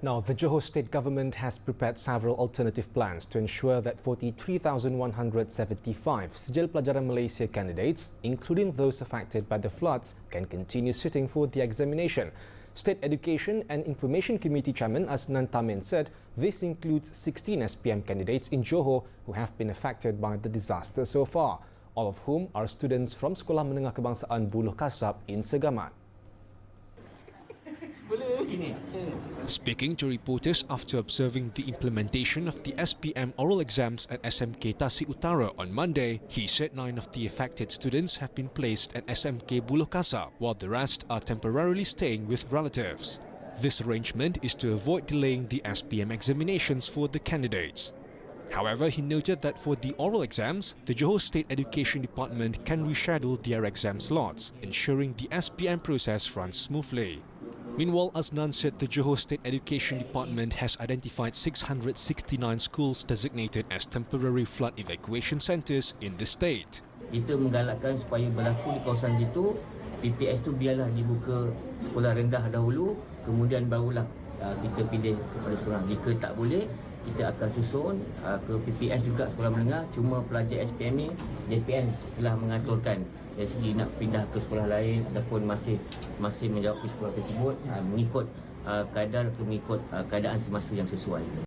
Now, the Johor State Government has prepared several alternative plans to ensure that 43,175 Sijil Pelajaran Malaysia candidates, including those affected by the floods, can continue sitting for the examination. State Education and Information Committee Chairman Aznan Tamin said this includes 16 SPM candidates in Johor who have been affected by the disaster so far, all of whom are students from Sekolah Menengah Kebangsaan Buluh Kasab in Segamat. Speaking to reporters after observing the implementation of the SPM oral exams at SMK Tasik Utara on Monday, he said 9 of the affected students have been placed at SMK Buluh Kasab, while the rest are temporarily staying with relatives. This arrangement is to avoid delaying the SPM examinations for the candidates. However, he noted that for the oral exams, the Johor State Education Department can reschedule their exam slots, ensuring the SPM process runs smoothly. Meanwhile, Aznan said the Johor State Education Department has identified 669 schools designated as temporary flood evacuation centres in the state. Kita menggalakkan supaya berlaku di kawasan itu, PPS tu biarlah dibuka sekolah rendah dahulu, kemudian barulah kita pilih kepada sekolah. Jika tak boleh, kita akan susun ke PPS juga sekolah menengah. Cuma pelajar SPM ni, DPN telah mengaturkan dari segi nak pindah ke sekolah lain ataupun masih menjawab di sekolah tersebut mengikut keadaan semasa yang sesuai.